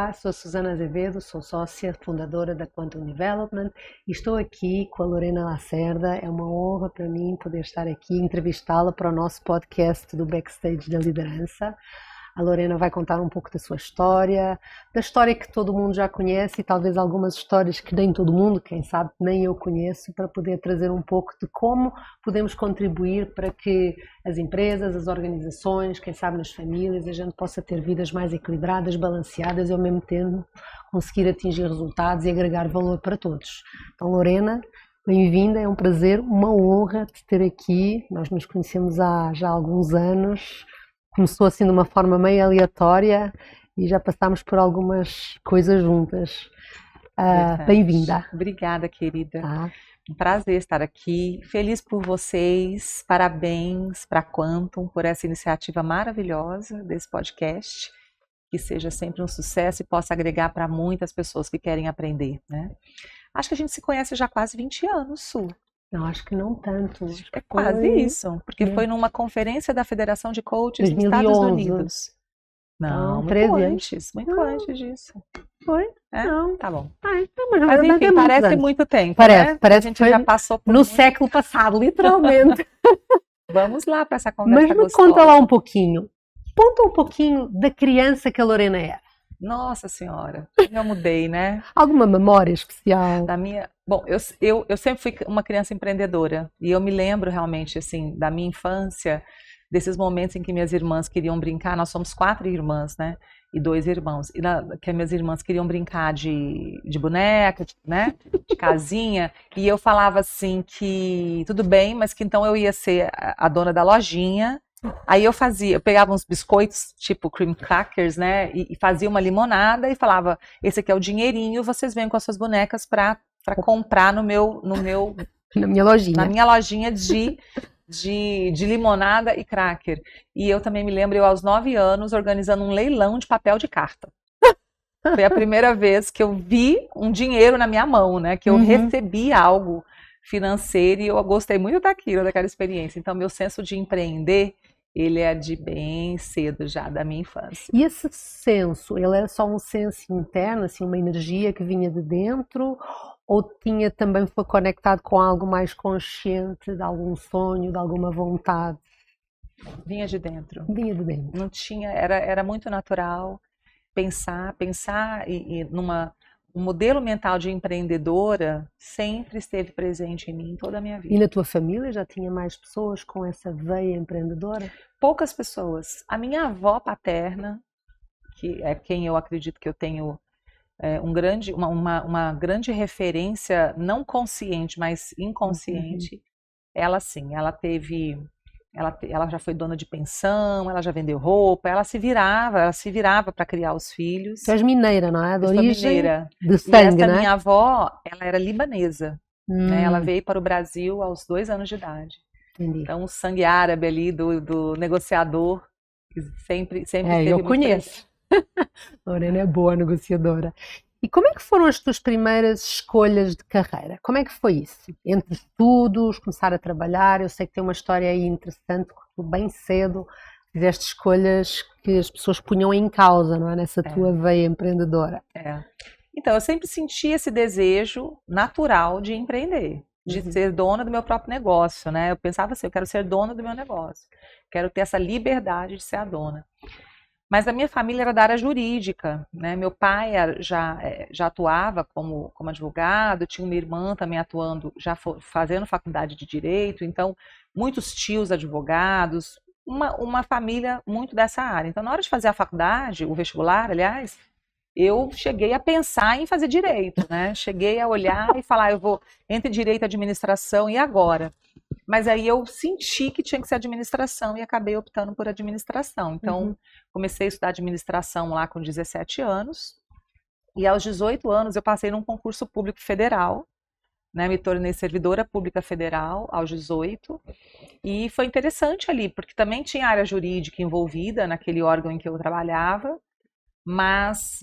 Olá, sou Susana Azevedo, sou sócia fundadora da Quantum Development e estou aqui com a Lorena Lacerda. É uma honra para mim poder estar aqui e entrevistá-la para o nosso podcast do Backstage da Liderança. A Lorena vai contar um pouco da sua história, da história que todo mundo já conhece e talvez algumas histórias que nem todo mundo, quem sabe, nem eu conheço, para poder trazer um pouco de como podemos contribuir para que as empresas, as organizações, quem sabe nas famílias, a gente possa ter vidas mais equilibradas, balanceadas e ao mesmo tempo conseguir atingir resultados e agregar valor para todos. Então, Lorena, bem-vinda, é um prazer, uma honra te ter aqui. Nós nos conhecemos há já alguns anos. Começou assim de uma forma meio aleatória e já passámos por algumas coisas juntas. Bem-vinda. Obrigada, querida. Um prazer estar aqui. Feliz por vocês. Parabéns para a Quantum por essa iniciativa maravilhosa desse podcast. Que seja sempre um sucesso e possa agregar para muitas pessoas que querem aprender, né? Acho que a gente se conhece já há quase 20 anos, Su. Não, acho que não tanto. É quase isso, porque foi numa conferência da Federação de Coaches dos Estados Unidos. Não, muito antes disso. Foi? É? Não. Tá bom. Mas enfim, parece muito tempo, parece, né? Parece a gente já passou por no século passado, literalmente. Vamos lá para essa conversa gostosa. Mas me conta lá um pouquinho. Conta um pouquinho da criança que a Lorena era. Nossa Senhora, eu mudei, né? Alguma memória especial? Bom, eu sempre fui uma criança empreendedora e eu me lembro realmente, assim, da minha infância, desses momentos em que minhas irmãs queriam brincar. Nós somos 4 irmãs, né? E 2 irmãos. E que minhas irmãs queriam brincar de boneca, né? De casinha. E eu falava assim que tudo bem, mas que então eu ia ser a dona da lojinha. Aí eu pegava uns biscoitos, tipo cream crackers, né, e fazia uma limonada e falava, esse aqui é o dinheirinho, vocês vêm com as suas bonecas para comprar na minha lojinha de limonada e cracker. E eu também me lembro, eu aos 9 anos, organizando um leilão de papel de carta. Foi a primeira vez que eu vi um dinheiro na minha mão, né, que eu recebi algo financeiro e eu gostei muito daquela experiência. Então, meu senso de empreender, ele é de bem cedo já, da minha infância. E esse senso, ele era só um senso interno, assim, uma energia que vinha de dentro, ou também foi conectado com algo mais consciente, de algum sonho, de alguma vontade? Vinha de dentro. Vinha de dentro. Não tinha, era muito natural pensar e um modelo mental de empreendedora sempre esteve presente em mim toda a minha vida. E na tua família já tinha mais pessoas com essa veia empreendedora? Poucas pessoas. A minha avó paterna, que é quem eu acredito que eu tenho uma grande referência, não consciente, mas inconsciente, ela sim, ela já foi dona de pensão, ela já vendeu roupa, ela se virava para criar os filhos. Tu és mineira, não é? De origem, mineira. De sangue, e essa né? minha avó, ela era libanesa. Né? Ela veio para o Brasil aos 2 anos de idade. Entendi. Então, o sangue árabe ali do negociador, que sempre esteve eu conheço. Lorena é boa negociadora. E como é que foram as tuas primeiras escolhas de carreira? Como é que foi isso? Entre estudos, começar a trabalhar, eu sei que tem uma história aí interessante, que bem cedo fizeste escolhas que as pessoas punham em causa, não é? Nessa tua veia empreendedora. Então, eu sempre senti esse desejo natural de empreender, de ser dona do meu próprio negócio, né? Eu pensava assim, eu quero ser dona do meu negócio, quero ter essa liberdade de ser a dona. Mas a minha família era da área jurídica, né? Meu pai já atuava como advogado, tinha uma irmã também atuando, já fazendo faculdade de Direito, então muitos tios advogados, uma família muito dessa área. Então, na hora de fazer a faculdade, o vestibular, aliás, eu cheguei a pensar em fazer Direito, né? Cheguei a olhar e falar, eu vou entre Direito e Administração, e agora? Mas aí eu senti que tinha que ser administração e acabei optando por administração. Então, comecei a estudar administração lá com 17 anos. E aos 18 anos eu passei num concurso público federal, né? Me tornei servidora pública federal aos 18. E foi interessante ali, porque também tinha área jurídica envolvida naquele órgão em que eu trabalhava. Mas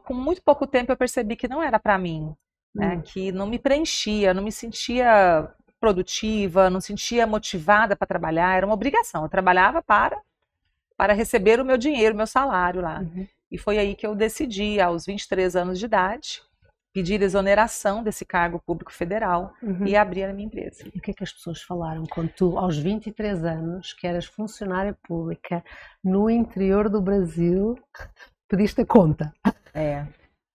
com muito pouco tempo eu percebi que não era para mim, né? Que não me preenchia, não me sentia produtiva, não sentia motivada para trabalhar, era uma obrigação. Eu trabalhava para receber o meu dinheiro, o meu salário lá. E foi aí que eu decidi, aos 23 anos de idade, pedir exoneração desse cargo público federal e abrir a minha empresa. E o que é que as pessoas falaram quando tu, aos 23 anos, que eras funcionária pública no interior do Brasil, pediste a conta?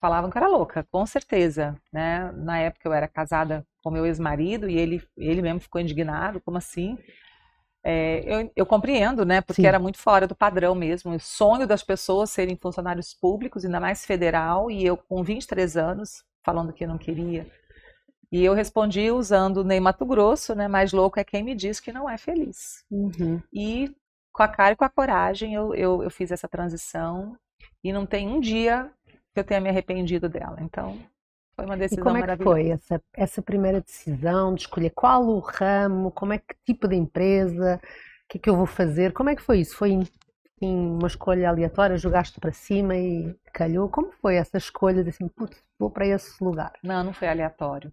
Falavam que eu era louca, com certeza, né? Na época eu era casada com meu ex-marido e ele mesmo ficou indignado, como assim? Eu compreendo, né? Porque Sim. era muito fora do padrão mesmo. O sonho das pessoas serem funcionários públicos, ainda mais federal, e eu com 23 anos, falando que eu não queria. E eu respondi usando o Ney Matogrosso, né? Mais louco é quem me diz que não é feliz. E com a cara e com a coragem eu fiz essa transição e não tem um dia que eu tenha me arrependido dela. Então, foi uma decisão maravilhosa. E como é que foi essa primeira decisão de escolher qual o ramo, como é que tipo de empresa, o que é que eu vou fazer? Como é que foi isso? Foi uma escolha aleatória, jogaste para cima e calhou? Como foi essa escolha de assim, putz, vou para esse lugar? Não foi aleatório.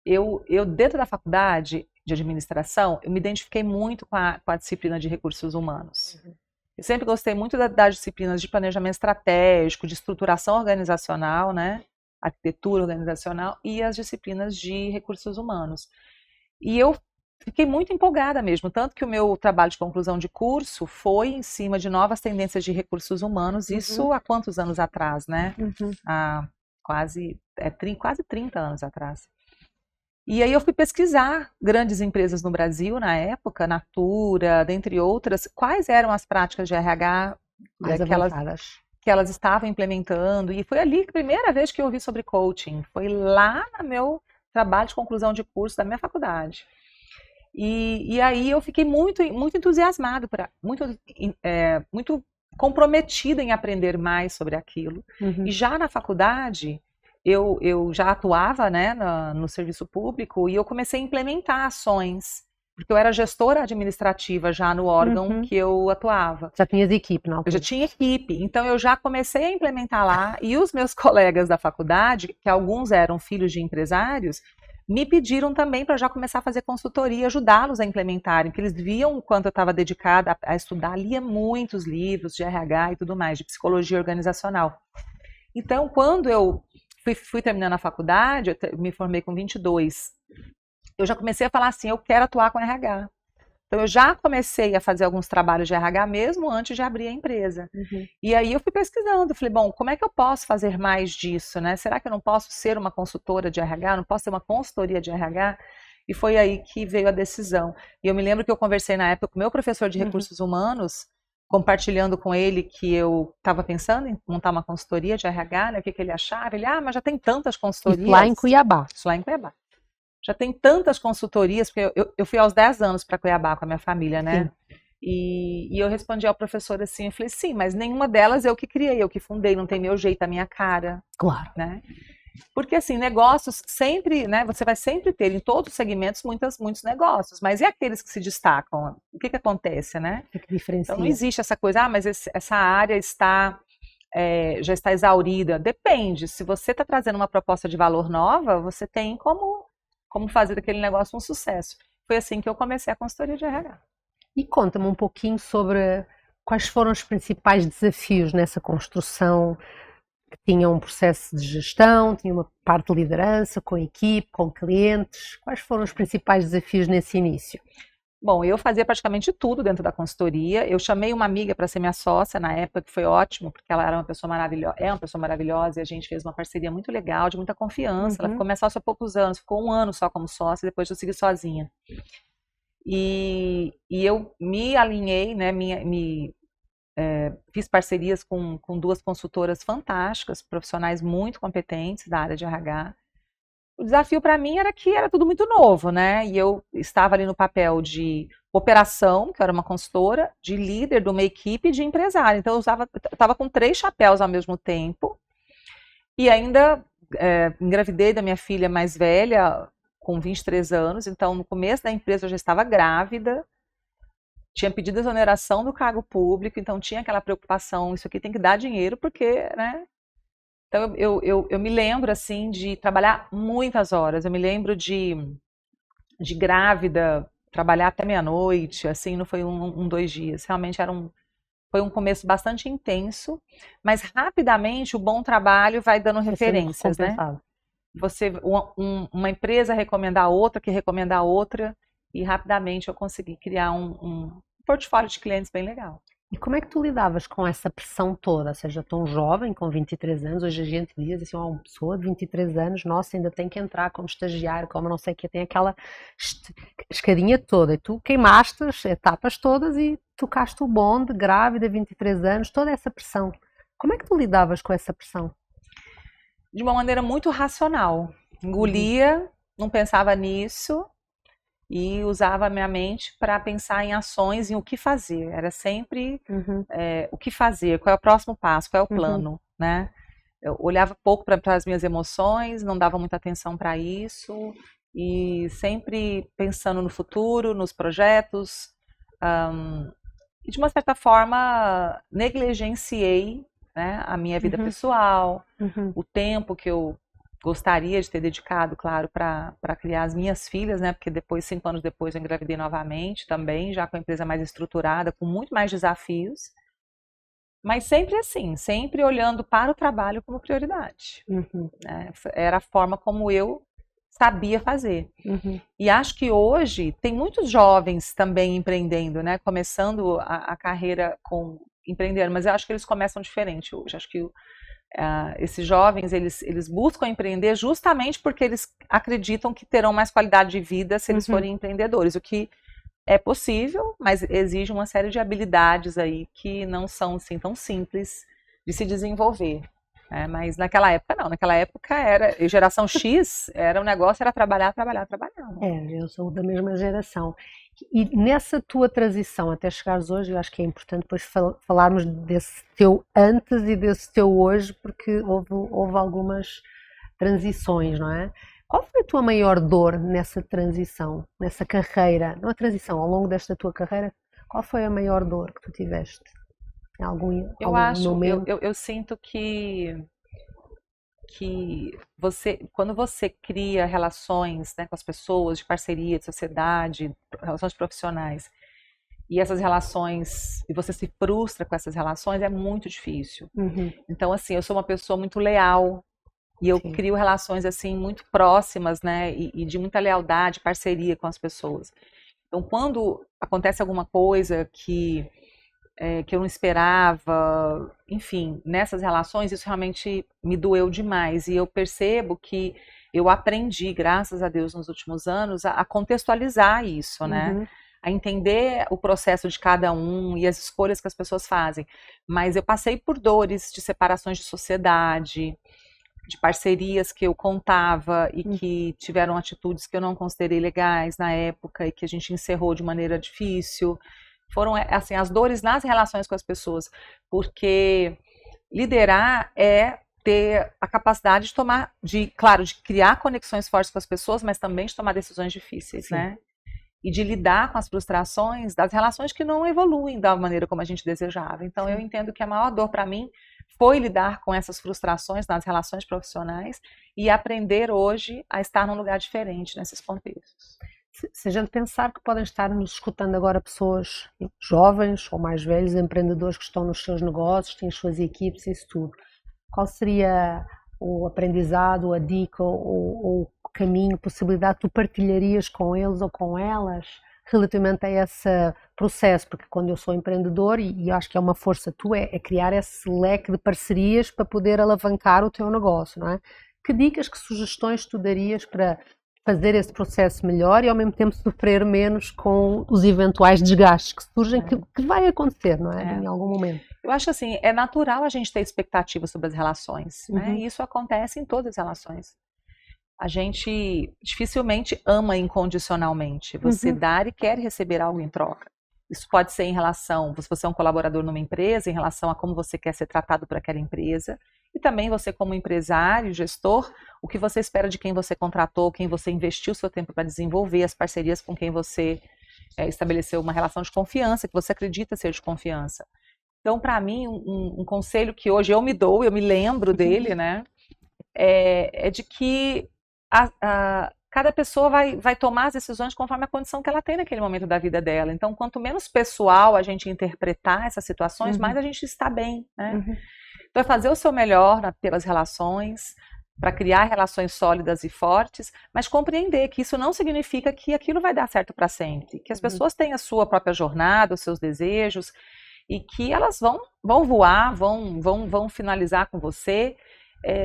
Eu dentro da faculdade de administração, eu me identifiquei muito com a disciplina de recursos humanos. Eu sempre gostei muito das disciplinas de planejamento estratégico, de estruturação organizacional, né? Arquitetura organizacional e as disciplinas de recursos humanos. E eu fiquei muito empolgada mesmo, tanto que o meu trabalho de conclusão de curso foi em cima de novas tendências de recursos humanos, isso há quantos anos atrás, né? Há quase 30 anos atrás. E aí eu fui pesquisar grandes empresas no Brasil na época, Natura, dentre outras, quais eram as práticas de RH mais avançadas que elas estavam implementando. E foi ali a primeira vez que eu ouvi sobre coaching. Foi lá no meu trabalho de conclusão de curso da minha faculdade. E aí eu fiquei muito entusiasmada, muito comprometida em aprender mais sobre aquilo. E já na faculdade eu já atuava, né, no serviço público e eu comecei a implementar ações, porque eu era gestora administrativa já no órgão que eu atuava. Já tinhas equipe, não? Eu já tinha equipe, então eu já comecei a implementar lá e os meus colegas da faculdade, que alguns eram filhos de empresários, me pediram também para já começar a fazer consultoria, ajudá-los a implementarem, porque eles viam o quanto eu estava dedicada a estudar, lia muitos livros de RH e tudo mais, de psicologia organizacional. Então, quando eu fui terminando a faculdade, eu me formei com 22, eu já comecei a falar assim, eu quero atuar com RH. Então, eu já comecei a fazer alguns trabalhos de RH mesmo antes de abrir a empresa. E aí eu fui pesquisando, falei, bom, como é que eu posso fazer mais disso, né? Será que eu não posso ser uma consultora de RH? Não posso ter uma consultoria de RH? E foi aí que veio a decisão. E eu me lembro que eu conversei na época com o meu professor de recursos humanos, compartilhando com ele que eu estava pensando em montar uma consultoria de RH, né? O que ele achava? Ele, mas já tem tantas consultorias. Isso lá em Cuiabá. Isso lá em Cuiabá. Já tem tantas consultorias, porque eu fui aos 10 anos para Cuiabá com a minha família, né? E eu respondi ao professor assim, eu falei, sim, mas nenhuma delas eu que criei, eu que fundei, não tem meu jeito, a minha cara. Claro. Né? Porque assim, negócios sempre, né? Você vai sempre ter em todos os segmentos muitos negócios, mas e aqueles que se destacam? O que acontece, né? O que diferencia? Então não existe essa coisa, mas essa área já está exaurida. Depende, se você está trazendo uma proposta de valor nova, você tem como fazer daquele negócio um sucesso. Foi assim que eu comecei a consultoria de RH. E conta-me um pouquinho sobre quais foram os principais desafios nessa construção, que tinha um processo de gestão, tinha uma parte de liderança, com equipe, com clientes. Quais foram os principais desafios nesse início? Bom, eu fazia praticamente tudo dentro da consultoria. Eu chamei uma amiga para ser minha sócia na época, que foi ótimo, porque ela era uma pessoa maravilhosa, é uma pessoa maravilhosa, e a gente fez uma parceria muito legal, de muita confiança. Ela ficou minha sócia há poucos anos, ficou 1 ano só como sócia, depois eu segui sozinha. E eu me alinhei, né, fiz parcerias com 2 consultoras fantásticas, profissionais muito competentes da área de RH. O desafio para mim era que era tudo muito novo, né? E eu estava ali no papel de operação, que eu era uma consultora, de líder de uma equipe de empresário. Então, eu estava com 3 chapéus ao mesmo tempo. E ainda engravidei da minha filha mais velha, com 23 anos. Então, no começo da empresa, eu já estava grávida. Tinha pedido exoneração do cargo público. Então, tinha aquela preocupação, isso aqui tem que dar dinheiro, porque, né? Então, eu me lembro, assim, de trabalhar muitas horas. Eu me lembro de grávida, trabalhar até meia-noite, assim, não foi 2 dias. Realmente era Foi um começo bastante intenso, mas rapidamente o bom trabalho vai dando referências, né? Uma empresa recomenda a outra, que recomenda a outra, e rapidamente eu consegui criar um portfólio de clientes bem legal. E como é que tu lidavas com essa pressão toda? Ou seja, tão jovem, com 23 anos, hoje a gente diz assim, uma pessoa de 23 anos, nossa, ainda tem que entrar como estagiário, como não sei o que, tem aquela escadinha toda. E tu queimaste as etapas todas e tocaste o bonde, grávida, 23 anos, toda essa pressão. Como é que tu lidavas com essa pressão? De uma maneira muito racional. Engolia, não pensava nisso, e usava a minha mente para pensar em ações, em o que fazer. Era sempre o que fazer, qual é o próximo passo, qual é o plano, né? Eu olhava pouco para as minhas emoções, não dava muita atenção para isso, e sempre pensando no futuro, nos projetos, e de uma certa forma negligenciei, né, a minha vida pessoal, o tempo que eu gostaria de ter dedicado, claro, para criar as minhas filhas, né? Porque 5 anos depois eu engravidei novamente também, já com a empresa mais estruturada, com muito mais desafios. Mas sempre assim, sempre olhando para o trabalho como prioridade. Né? Era a forma como eu sabia fazer. E acho que hoje tem muitos jovens também empreendendo, né? Começando a carreira empreendendo, mas eu acho que eles começam diferente hoje. Acho que esses jovens, eles buscam empreender justamente porque eles acreditam que terão mais qualidade de vida se eles forem empreendedores, o que é possível, mas exige uma série de habilidades aí que não são assim tão simples de se desenvolver. Mas naquela época não, naquela época geração X, o negócio era trabalhar. Eu sou da mesma geração. E nessa tua transição até chegares hoje, eu acho que é importante depois falarmos desse teu antes e desse teu hoje, porque houve algumas transições, não é? Qual foi a tua maior dor nessa transição, nessa carreira, não a transição, ao longo desta tua carreira, qual foi a maior dor que tu tiveste? Eu sinto que quando você cria relações, né, com as pessoas, de parceria, de sociedade, relações profissionais, e essas relações, e você se frustra com essas relações, é muito difícil. Então, assim, eu sou uma pessoa muito leal, e eu crio relações, assim, muito próximas, né, e de muita lealdade, parceria com as pessoas. Então, quando acontece alguma coisa que eu não esperava, enfim, nessas relações isso realmente me doeu demais, e eu percebo que eu aprendi, graças a Deus, nos últimos anos, a contextualizar isso, né? A entender o processo de cada um e as escolhas que as pessoas fazem, mas eu passei por dores de separações de sociedade, de parcerias que eu contava e que tiveram atitudes que eu não considerei legais na época e que a gente encerrou de maneira difícil. Foram, assim, as dores nas relações com as pessoas, porque liderar é ter a capacidade de criar conexões fortes com as pessoas, mas também de tomar decisões difíceis, né? E de lidar com as frustrações das relações que não evoluem da maneira como a gente desejava. Então, eu entendo que a maior dor para mim foi lidar com essas frustrações nas relações profissionais e aprender hoje a estar num lugar diferente nesses contextos. Se a gente pensar que podem estar nos escutando agora pessoas jovens ou mais velhos, empreendedores que estão nos seus negócios, têm as suas equipes, isso tudo, qual seria o aprendizado, a dica ou o caminho, possibilidade que tu partilharias com eles ou com elas relativamente a esse processo? Porque quando eu sou empreendedor, e acho que é uma força tua, é criar esse leque de parcerias para poder alavancar o teu negócio, não é? Que dicas, que sugestões tu darias para fazer esse processo melhor e ao mesmo tempo sofrer menos com os eventuais desgastes que surgem, que vai acontecer, não é? Em algum momento. Eu acho assim, é natural a gente ter expectativas sobre as relações, né? E isso acontece em todas as relações. A gente dificilmente ama incondicionalmente. Você dar e quer receber algo em troca. Isso pode ser em relação, se você é um colaborador numa empresa, em relação a como você quer ser tratado por aquela empresa. E também você como empresário, gestor, o que você espera de quem você contratou, quem você investiu seu tempo para desenvolver, as parcerias com quem você estabeleceu uma relação de confiança, que você acredita ser de confiança. Então, para mim, um conselho que hoje eu me dou, eu me lembro dele, né, é de que cada pessoa vai tomar as decisões conforme a condição que ela tem naquele momento da vida dela. Então, quanto menos pessoal a gente interpretar essas situações, mais a gente está bem, né? Então, é fazer o seu melhor pelas relações, para criar relações sólidas e fortes, mas compreender que isso não significa que aquilo vai dar certo para sempre, que as pessoas têm a sua própria jornada, os seus desejos, e que elas vão voar, vão finalizar com você,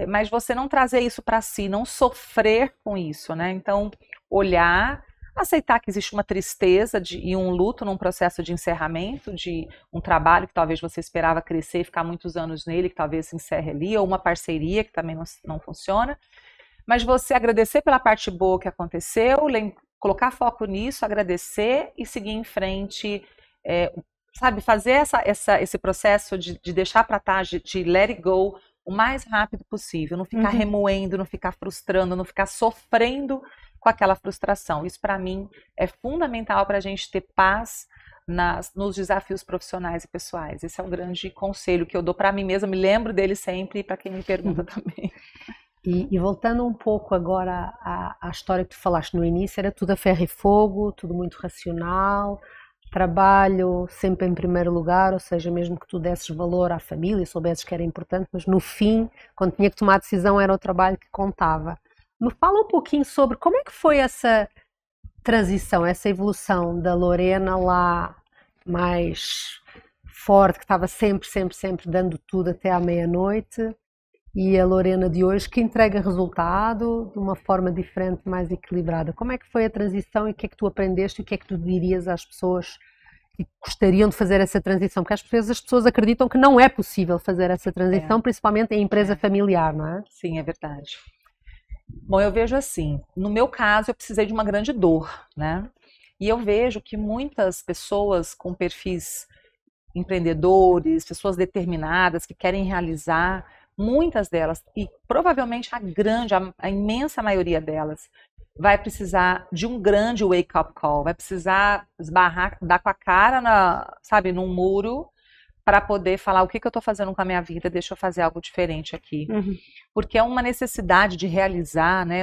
mas você não trazer isso para si, não sofrer com isso, né? Então, olhar, aceitar que existe uma tristeza e um luto num processo de encerramento de um trabalho que talvez você esperava crescer e ficar muitos anos nele, que talvez se encerre ali, ou uma parceria que também não funciona, mas você agradecer pela parte boa que aconteceu, colocar foco nisso, agradecer e seguir em frente, sabe, fazer esse processo de deixar para trás, de let it go, o mais rápido possível, não ficar remoendo, não ficar frustrando, não ficar sofrendo com aquela frustração. Isso, para mim, é fundamental para a gente ter paz nos desafios profissionais e pessoais. Esse é um grande conselho que eu dou para mim mesma, me lembro dele sempre e para quem me pergunta também. E voltando um pouco agora à história que tu falaste no início, era tudo a ferro e fogo, tudo muito racional, trabalho sempre em primeiro lugar, ou seja, mesmo que tu desses valor à família, soubesses que era importante, mas no fim, quando tinha que tomar a decisão, era o trabalho que contava. Me fala um pouquinho sobre como é que foi essa transição, essa evolução da Lorena lá mais forte, que estava sempre dando tudo até à meia-noite, e a Lorena de hoje que entrega resultado de uma forma diferente, mais equilibrada. Como é que foi a transição e o que é que tu aprendeste e o que é que tu dirias às pessoas que gostariam de fazer essa transição? Porque às vezes as pessoas acreditam que não é possível fazer essa transição, principalmente em empresa familiar, não é? Sim, é verdade. Bom, eu vejo assim, no meu caso eu precisei de uma grande dor, né? E eu vejo que muitas pessoas com perfis empreendedores, pessoas determinadas que querem realizar, muitas delas, e provavelmente a imensa maioria delas, vai precisar de um grande wake-up call, vai precisar esbarrar, dar com a cara num muro, para poder falar o que eu estou fazendo com a minha vida, deixa eu fazer algo diferente aqui. Porque é uma necessidade de realizar, né?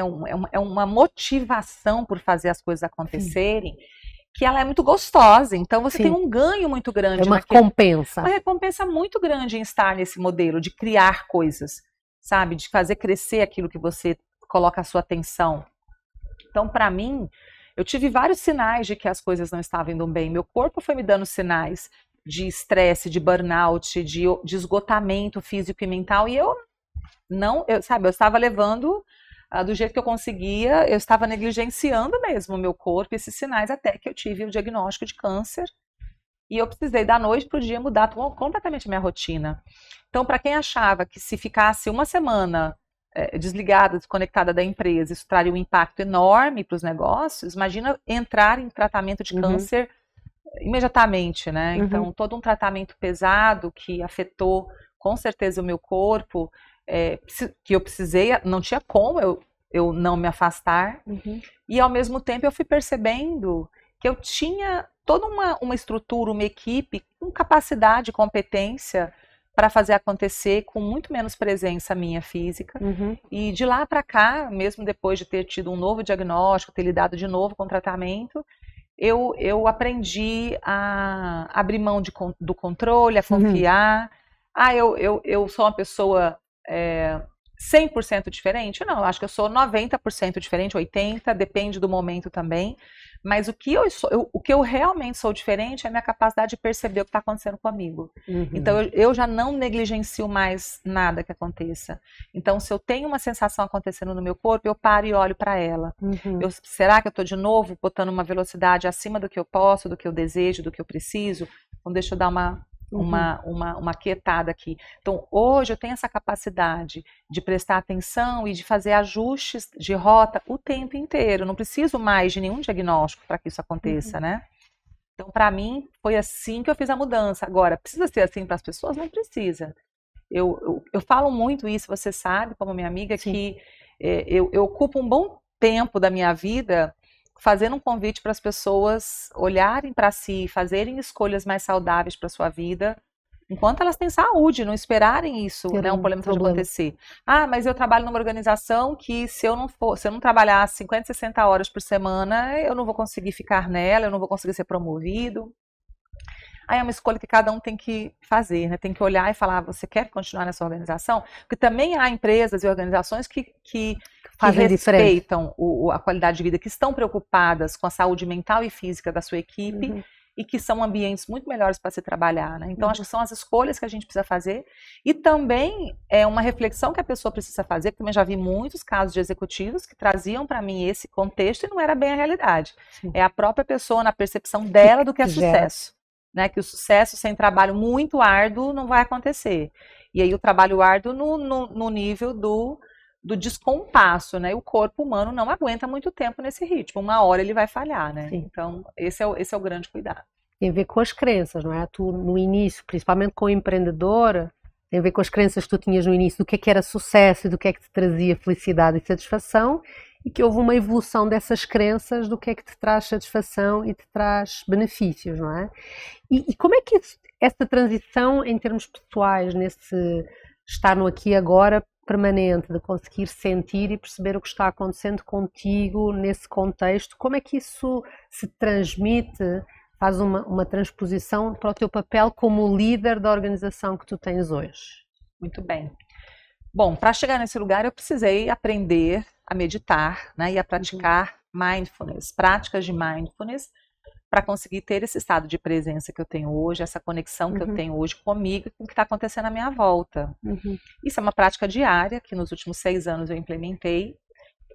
É uma motivação por fazer as coisas acontecerem, que ela é muito gostosa. Então você tem um ganho muito grande. É uma recompensa. Uma recompensa muito grande em estar nesse modelo, de criar coisas, sabe? De fazer crescer aquilo que você coloca a sua atenção. Então, para mim, eu tive vários sinais de que as coisas não estavam indo bem. Meu corpo foi me dando sinais de estresse, de burnout, de esgotamento físico e mental, e eu estava levando do jeito que eu conseguia, eu estava negligenciando mesmo o meu corpo, esses sinais, até que eu tive o diagnóstico de câncer, e eu precisei da noite para o dia mudar completamente a minha rotina. Então, para quem achava que se ficasse uma semana desligada, desconectada da empresa, isso traria um impacto enorme para os negócios, imagina entrar em tratamento de câncer imediatamente, né? Então, todo um tratamento pesado que afetou com certeza o meu corpo, que eu precisei, não tinha como eu não me afastar, e ao mesmo tempo eu fui percebendo que eu tinha toda uma estrutura, uma equipe com capacidade, competência para fazer acontecer com muito menos presença minha física, e de lá para cá, mesmo depois de ter tido um novo diagnóstico, ter lidado de novo com o tratamento, eu aprendi a abrir mão do controle, a confiar. Eu sou uma pessoa 100% diferente? Não, eu acho que eu sou 90% diferente, 80%, depende do momento também. Mas o que eu realmente sou diferente é a minha capacidade de perceber o que está acontecendo comigo. Então, eu já não negligencio mais nada que aconteça. Então, se eu tenho uma sensação acontecendo no meu corpo, eu paro e olho para ela. Será que eu estou de novo botando uma velocidade acima do que eu posso, do que eu desejo, do que eu preciso? Então, deixa eu dar uma quietada aqui. Então, hoje eu tenho essa capacidade de prestar atenção e de fazer ajustes de rota o tempo inteiro. Não preciso mais de nenhum diagnóstico para que isso aconteça, né? Então, para mim, foi assim que eu fiz a mudança. Agora, precisa ser assim para as pessoas? Não precisa. Eu falo muito isso, você sabe, como minha amiga, que eu ocupo um bom tempo da minha vida fazendo um convite para as pessoas olharem para si, fazerem escolhas mais saudáveis para a sua vida, enquanto elas têm saúde, não esperarem isso, né, um problema de acontecer. Ah, mas eu trabalho numa organização que se eu não trabalhar 50, 60 horas por semana, eu não vou conseguir ficar nela, eu não vou conseguir ser promovido. Aí é uma escolha que cada um tem que fazer, né? Tem que olhar e falar, você quer continuar nessa organização? Porque também há empresas e organizações que respeitam a qualidade de vida, que estão preocupadas com a saúde mental e física da sua equipe, e que são ambientes muito melhores para se trabalhar, né? Então, acho que são as escolhas que a gente precisa fazer, e também é uma reflexão que a pessoa precisa fazer, porque também já vi muitos casos de executivos que traziam para mim esse contexto e não era bem a realidade. Sim. É a própria pessoa, na percepção dela do que é sucesso. Né, que o sucesso sem trabalho muito árduo não vai acontecer. E aí o trabalho árduo no nível do descompasso, né? O corpo humano não aguenta muito tempo nesse ritmo. Uma hora ele vai falhar, né? Sim. Então, esse é o grande cuidado. Tem a ver com as crenças, não é? Tu, no início, principalmente como empreendedora, tem a ver com as crenças que tu tinhas no início, do que era sucesso e do que é que te trazia felicidade e satisfação, e que houve uma evolução dessas crenças do que é que te traz satisfação e te traz benefícios, não é? E como é que essa transição em termos pessoais, nesse estar no aqui e agora permanente, de conseguir sentir e perceber o que está acontecendo contigo nesse contexto, como é que isso se transmite, faz uma transposição para o teu papel como líder da organização que tu tens hoje? Muito bem. Bom, para chegar nesse lugar eu precisei aprender a meditar, né, e a praticar mindfulness, práticas de mindfulness, para conseguir ter esse estado de presença que eu tenho hoje, essa conexão que eu tenho hoje comigo e com o que está acontecendo à minha volta. Isso é uma prática diária que nos últimos 6 anos eu implementei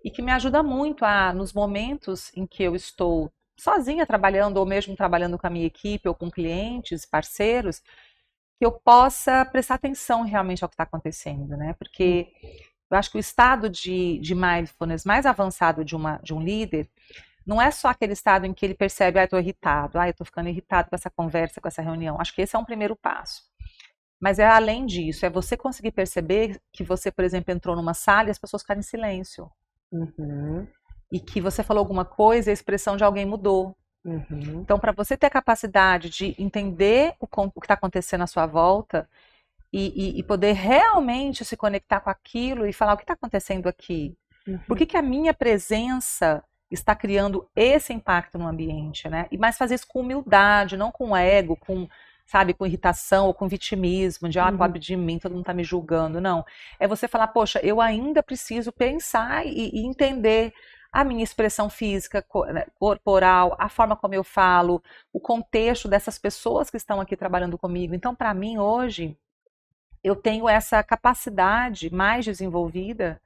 e que me ajuda muito nos momentos em que eu estou sozinha trabalhando ou mesmo trabalhando com a minha equipe ou com clientes, parceiros, que eu possa prestar atenção realmente ao que está acontecendo, né? Porque eu acho que o estado de mindfulness mais avançado de um líder não é só aquele estado em que ele percebe, estou irritado, eu estou ficando irritado com essa conversa, com essa reunião. Acho que esse é um primeiro passo. Mas é além disso, é você conseguir perceber que você, por exemplo, entrou numa sala e as pessoas ficaram em silêncio. E que você falou alguma coisa e a expressão de alguém mudou. Então, para você ter a capacidade de entender o que está acontecendo à sua volta e poder realmente se conectar com aquilo e falar o que está acontecendo aqui. Por que a minha presença está criando esse impacto no ambiente, né? Mas fazer isso com humildade, não com ego, com irritação ou com vitimismo, de pobre de mim, todo mundo está me julgando. Não. É você falar, poxa, eu ainda preciso pensar e entender a minha expressão física, corporal, a forma como eu falo, o contexto dessas pessoas que estão aqui trabalhando comigo. Então, para mim, hoje, eu tenho essa capacidade mais desenvolvida.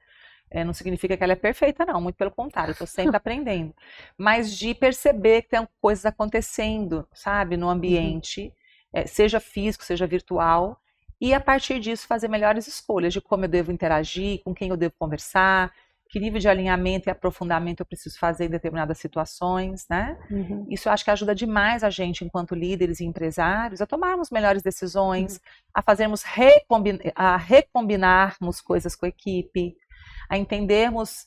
Não significa que ela é perfeita, não, muito pelo contrário, eu estou sempre aprendendo. Mas de perceber que tem coisas acontecendo, sabe, no ambiente, seja físico, seja virtual, e a partir disso fazer melhores escolhas de como eu devo interagir, com quem eu devo conversar, que nível de alinhamento e aprofundamento eu preciso fazer em determinadas situações, né? Isso eu acho que ajuda demais a gente, enquanto líderes e empresários, a tomarmos melhores decisões, a fazermos a recombinarmos coisas com a equipe, a entendermos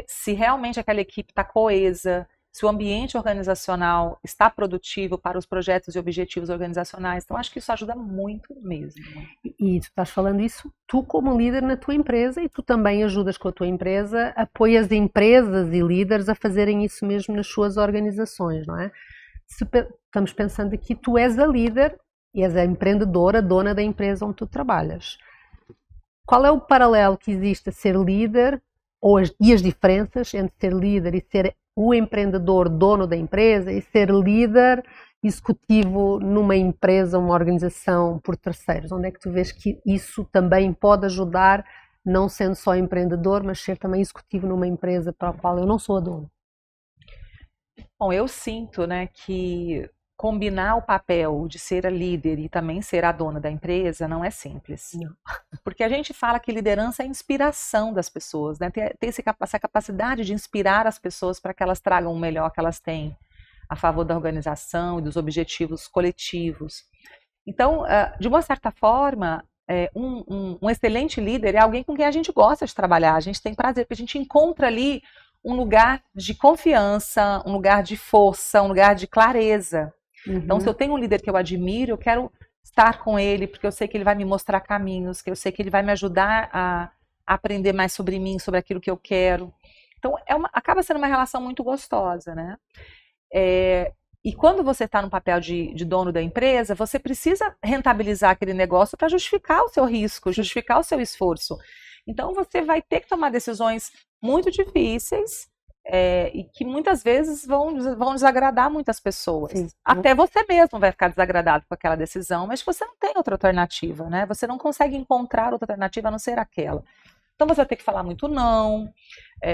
se realmente aquela equipe está coesa, se o ambiente organizacional está produtivo para os projetos e objetivos organizacionais. Então, acho que isso ajuda muito mesmo. E tu estás falando isso, tu como líder na tua empresa, e tu também ajudas com a tua empresa, apoias empresas e líderes a fazerem isso mesmo nas suas organizações, não é? Estamos pensando aqui, tu és a líder e és a empreendedora, dona da empresa onde tu trabalhas. Qual é o paralelo que existe a ser líder e as diferenças entre ser líder e ser o empreendedor, dono da empresa, e ser líder executivo numa empresa, uma organização por terceiros? Onde é que tu vês que isso também pode ajudar, não sendo só empreendedor, mas ser também executivo numa empresa para a qual eu não sou a dona? Bom, eu sinto, né, que combinar o papel de ser a líder e também ser a dona da empresa não é simples. Não. Porque a gente fala que liderança é a inspiração das pessoas, né? Ter essa capacidade de inspirar as pessoas para que elas tragam o melhor que elas têm a favor da organização e dos objetivos coletivos. Então, de uma certa forma, um excelente líder é alguém com quem a gente gosta de trabalhar, a gente tem prazer, porque a gente encontra ali um lugar de confiança, um lugar de força, um lugar de clareza. Então, se eu tenho um líder que eu admiro, eu quero estar com ele, porque eu sei que ele vai me mostrar caminhos, que eu sei que ele vai me ajudar a aprender mais sobre mim, sobre aquilo que eu quero. Então, acaba sendo uma relação muito gostosa, né? E quando você está no papel de dono da empresa, você precisa rentabilizar aquele negócio para justificar o seu risco, justificar o seu esforço. Então, você vai ter que tomar decisões muito difíceis e que muitas vezes vão desagradar muitas pessoas. Sim. Até você mesmo vai ficar desagradado com aquela decisão, mas você não tem outra alternativa, né? Você não consegue encontrar outra alternativa a não ser aquela. Então, você vai ter que falar muito não,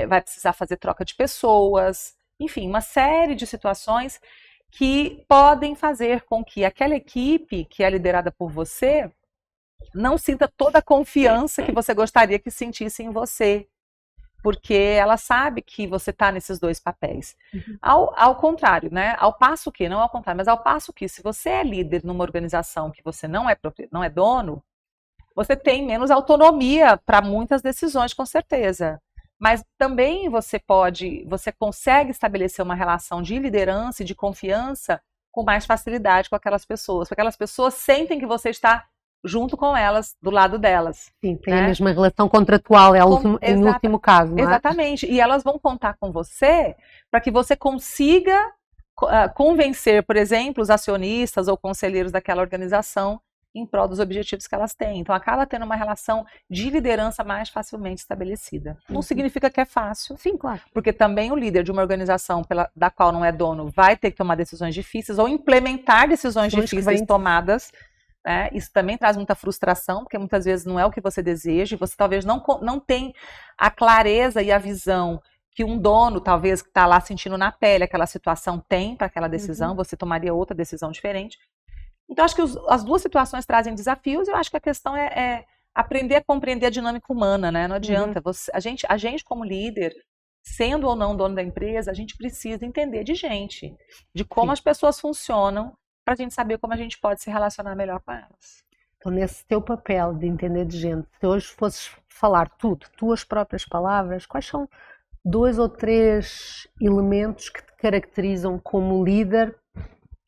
vai precisar fazer troca de pessoas, enfim, uma série de situações que podem fazer com que aquela equipe que é liderada por você não sinta toda a confiança que você gostaria que sentisse em você, porque ela sabe que você está nesses dois papéis. Uhum. Ao contrário, né? Ao passo que, não ao contrário, mas ao passo que, se você é líder numa organização que você não é dono, você tem menos autonomia para muitas decisões, com certeza. Mas também você consegue estabelecer uma relação de liderança e de confiança com mais facilidade com aquelas pessoas, porque aquelas pessoas sentem que você está junto com elas, do lado delas. Sim, tem a mesma relação contratual, em último caso, não é? Exatamente, e elas vão contar com você para que você consiga convencer, por exemplo, os acionistas ou conselheiros daquela organização em prol dos objetivos que elas têm. Então, acaba tendo uma relação de liderança mais facilmente estabelecida. Não significa que é fácil. Sim, claro. Porque também o líder de uma organização da qual não é dono vai ter que tomar decisões difíceis ou implementar decisões difíceis tomadas. Né? Isso também traz muita frustração, porque muitas vezes não é o que você deseja, e você talvez não tem a clareza e a visão que um dono, talvez, que está lá sentindo na pele aquela situação, tem para aquela decisão. Você tomaria outra decisão diferente. Então, acho que as duas situações trazem desafios, e eu acho que a questão é aprender a compreender a dinâmica humana, né? Não adianta. A gente, como líder, sendo ou não dono da empresa, a gente precisa entender de gente, de como as pessoas funcionam, para a gente saber como a gente pode se relacionar melhor com elas. Então, nesse teu papel de entender de gente, se hoje fosses falar tudo, tuas próprias palavras, quais são 2 ou 3 elementos que te caracterizam como líder,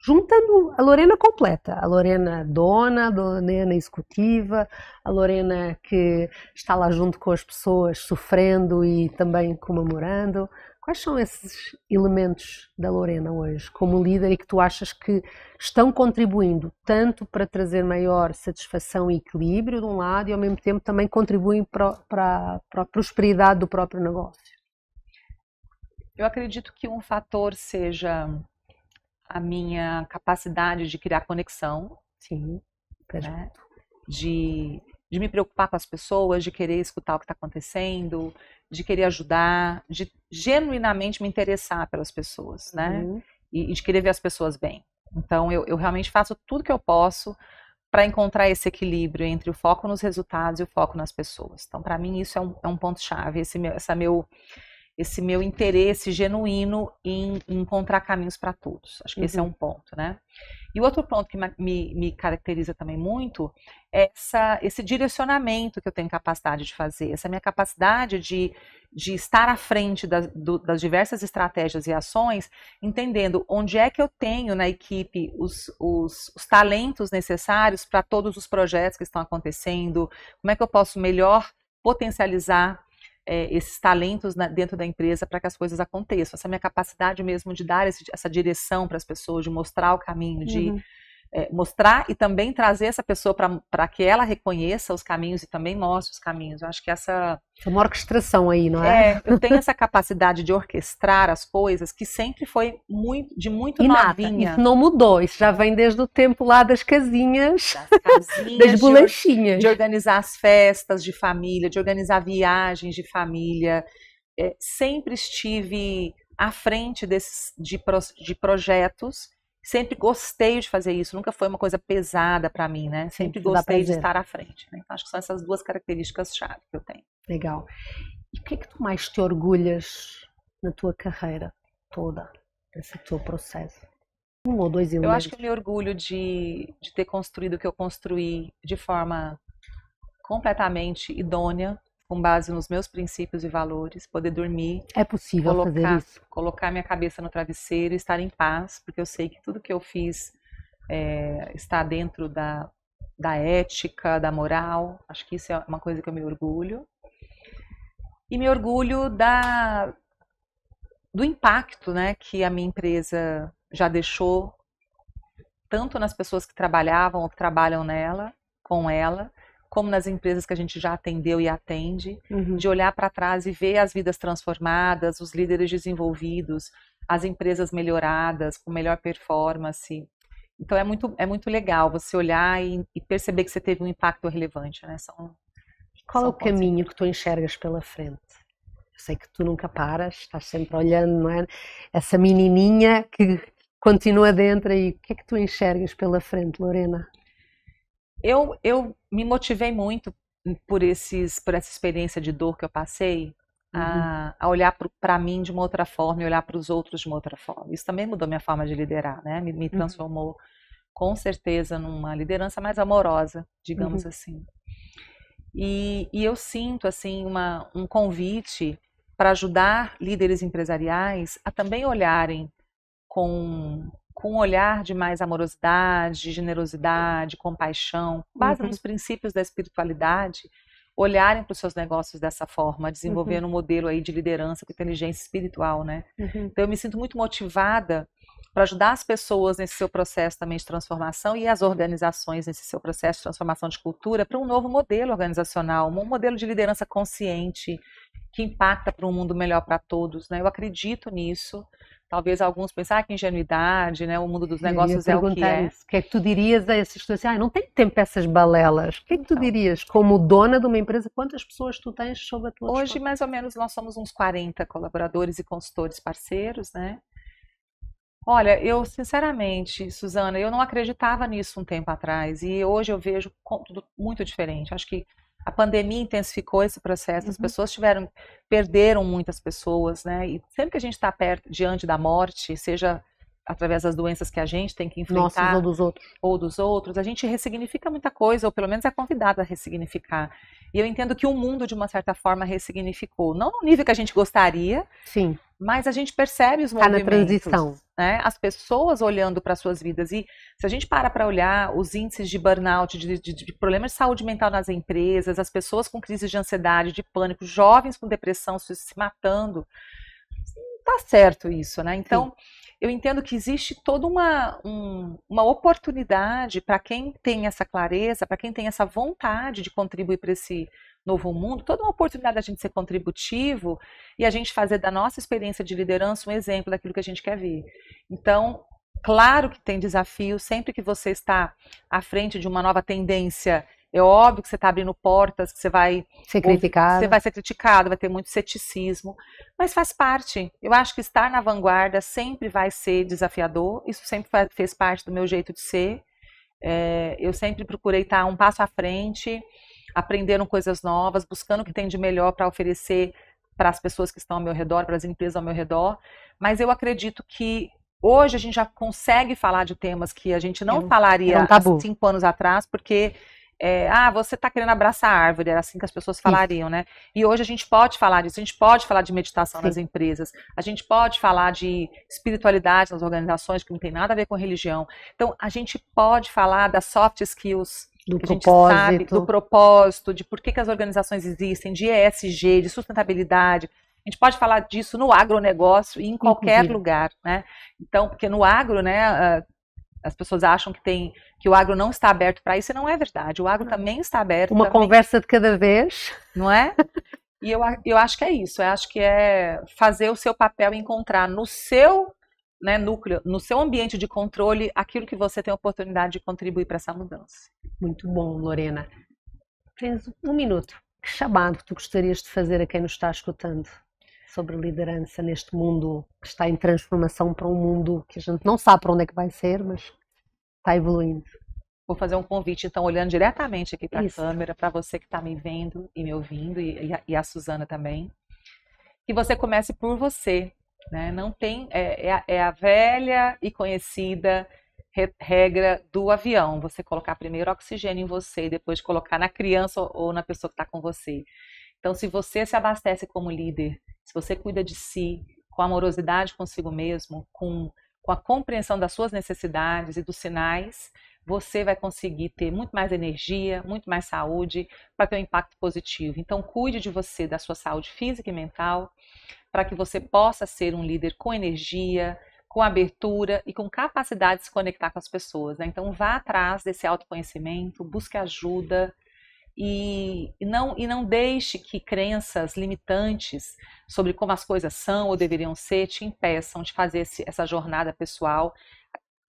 juntando a Lorena completa, a Lorena dona, a Lorena executiva, a Lorena que está lá junto com as pessoas, sofrendo e também comemorando? Quais são esses elementos da Lorena hoje, como líder, e que tu achas que estão contribuindo tanto para trazer maior satisfação e equilíbrio de um lado, e ao mesmo tempo também contribuem para a prosperidade do próprio negócio? Eu acredito que um fator seja a minha capacidade de criar conexão. Sim, né? De me preocupar com as pessoas, de querer escutar o que está acontecendo, de querer ajudar, de genuinamente me interessar pelas pessoas, né? E de querer ver as pessoas bem. Então, eu realmente faço tudo que eu posso para encontrar esse equilíbrio entre o foco nos resultados e o foco nas pessoas. Então, para mim, isso é um ponto-chave, esse meu interesse genuíno em encontrar caminhos para todos. Acho que esse é um ponto, né? E o outro ponto que me caracteriza também muito é esse direcionamento que eu tenho capacidade de fazer, essa minha capacidade de estar à frente das diversas estratégias e ações, entendendo onde é que eu tenho na equipe os talentos necessários para todos os projetos que estão acontecendo, como é que eu posso melhor potencializar esses talentos dentro da empresa para que as coisas aconteçam. Essa minha capacidade mesmo de dar essa direção para as pessoas, de mostrar o caminho, de mostrar e também trazer essa pessoa para que ela reconheça os caminhos e também mostre os caminhos. Eu acho que essa é uma orquestração aí, não é? Eu tenho essa capacidade de orquestrar as coisas que sempre foi muito novinha. Isso não mudou, isso já vem desde o tempo lá das casinhas, das bolachinhas. De organizar as festas de família, de organizar viagens de família. Sempre estive à frente de projetos. Sempre gostei de fazer isso, nunca foi uma coisa pesada para mim, né? Sempre gostei de estar à frente. Né? Então, acho que são essas 2 características-chave que eu tenho. Legal. E o que é que tu mais te orgulhas na tua carreira toda, nesse teu processo? 1 ou 2 elementos. Eu acho que eu me orgulho de ter construído o que eu construí de forma completamente idônea, com base nos meus princípios e valores, poder dormir. É possível fazer isso. Colocar minha cabeça no travesseiro e estar em paz, porque eu sei que tudo que eu fiz está dentro da ética, da moral. Acho que isso é uma coisa que eu me orgulho. E me orgulho do impacto, né, que a minha empresa já deixou, tanto nas pessoas que trabalhavam ou que trabalham nela, com ela, como nas empresas que a gente já atendeu e atende, de olhar para trás e ver as vidas transformadas, os líderes desenvolvidos, as empresas melhoradas, com melhor performance. Então é muito legal você olhar e perceber que você teve um impacto relevante, né? Qual é o caminho que tu enxergas pela frente? Eu sei que tu nunca paras, estás sempre olhando, não é? Essa menininha que continua dentro aí. O que é que tu enxergas pela frente, Lorena? Eu me motivei muito por essa experiência de dor que eu passei, a olhar para mim de uma outra forma e olhar para os outros de uma outra forma. Isso também mudou minha forma de liderar, né? Me transformou, com certeza, numa liderança mais amorosa, digamos assim. E eu sinto, assim, um convite para ajudar líderes empresariais a também olharem com um olhar de mais amorosidade, generosidade, compaixão, com base nos princípios da espiritualidade, olharem para os seus negócios dessa forma, desenvolvendo um modelo aí de liderança com inteligência espiritual, né? Então eu me sinto muito motivada para ajudar as pessoas nesse seu processo também de transformação e as organizações nesse seu processo de transformação de cultura para um novo modelo organizacional, um modelo de liderança consciente que impacta para um mundo melhor para todos, né? Eu acredito nisso. Talvez alguns pensem, que ingenuidade, né? O mundo dos negócios é o que é. Isso. O que é que tu dirias a essas pessoas assim, não tem tempo para essas balelas. O que é que tu dirias como dona de uma empresa? Quantas pessoas tu tens sob a tua Hoje, gestão? mais ou menos, nós somos uns 40 colaboradores e consultores parceiros, né? Olha, eu sinceramente, Suzana, eu não acreditava nisso um tempo atrás e hoje eu vejo tudo muito diferente. Acho que a pandemia intensificou esse processo, as pessoas perderam muitas pessoas, né? E sempre que a gente está diante da morte, seja através das doenças que a gente tem que enfrentar, Nossas ou dos outros, a gente ressignifica muita coisa, ou pelo menos é convidado a ressignificar. E eu entendo que o mundo, de uma certa forma, ressignificou. Não no nível que a gente gostaria, sim, mas a gente percebe os movimentos. Está na transição. Né? As pessoas olhando para suas vidas. E se a gente para olhar os índices de burnout, de problemas de saúde mental nas empresas, as pessoas com crises de ansiedade, de pânico, jovens com depressão se matando, não está certo isso, né? Então, sim, eu entendo que existe toda uma oportunidade para quem tem essa clareza, para quem tem essa vontade de contribuir para esse novo mundo, toda uma oportunidade da gente ser contributivo e a gente fazer da nossa experiência de liderança um exemplo daquilo que a gente quer ver. Então, claro que tem desafios, sempre que você está à frente de uma nova tendência, é óbvio que você está abrindo portas, que você vai ser criticado. Você vai ser criticado, vai ter muito ceticismo, mas faz parte. Eu acho que estar na vanguarda sempre vai ser desafiador, isso sempre fez parte do meu jeito de ser. Eu sempre procurei estar um passo à frente, aprendendo coisas novas, buscando o que tem de melhor para oferecer para as pessoas que estão ao meu redor, para as empresas ao meu redor, mas eu acredito que hoje a gente já consegue falar de temas que a gente não falaria há 5 anos atrás, porque você está querendo abraçar a árvore, era assim que as pessoas falariam, né? E hoje a gente pode falar disso, a gente pode falar de meditação nas empresas, a gente pode falar de espiritualidade nas organizações, que não tem nada a ver com religião. Então, a gente pode falar das soft skills, do que a gente sabe, do propósito, de por que as organizações existem, de ESG, de sustentabilidade. A gente pode falar disso no agronegócio e em qualquer lugar, né? Então, porque no agro, né, as pessoas acham que o agro não está aberto para isso, e não é verdade. O agro também está aberto. Uma conversa de cada vez. Não é? E eu acho que é isso. Eu acho que é fazer o seu papel e encontrar no seu, né, núcleo, no seu ambiente de controle, aquilo que você tem a oportunidade de contribuir para essa mudança. Muito bom, Lorena. Tens 1 minuto. Que chamado tu gostarias de fazer a quem nos está escutando sobre liderança neste mundo que está em transformação para um mundo que a gente não sabe para onde é que vai ser, mas está evoluindo? Vou fazer um convite, então, olhando diretamente aqui para a câmera, para você que está me vendo e me ouvindo, e a Suzana também, que você comece por você, né? Não tem, é a velha e conhecida regra do avião, você colocar primeiro oxigênio em você, depois colocar na criança ou na pessoa que está com você. Então, se você se abastece como líder, se você cuida de si, com amorosidade consigo mesmo, com com a compreensão das suas necessidades e dos sinais, você vai conseguir ter muito mais energia, muito mais saúde, para ter um impacto positivo. Então, cuide de você, da sua saúde física e mental, para que você possa ser um líder com energia, com abertura e com capacidade de se conectar com as pessoas, né? Então, vá atrás desse autoconhecimento, busque ajuda e não deixe que crenças limitantes sobre como as coisas são ou deveriam ser te impeçam de fazer essa jornada pessoal.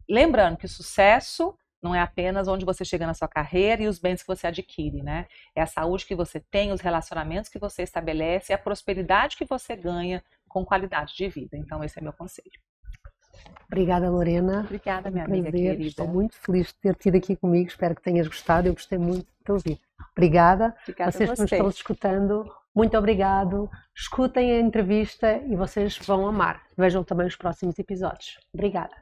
Lembrando que o sucesso não é apenas onde você chega na sua carreira e os bens que você adquire, né? É a saúde que você tem, os relacionamentos que você estabelece e a prosperidade que você ganha com qualidade de vida. Então, esse é meu conselho. Obrigada, Lorena. Obrigada, minha Prazer. amiga querida. Estou muito feliz de ter tido aqui comigo. Espero que tenhas gostado. Eu gostei muito de te ouvir. Obrigada. Vocês que nos estão escutando, muito obrigado. Escutem a entrevista e vocês vão amar. Vejam também os próximos episódios. Obrigada.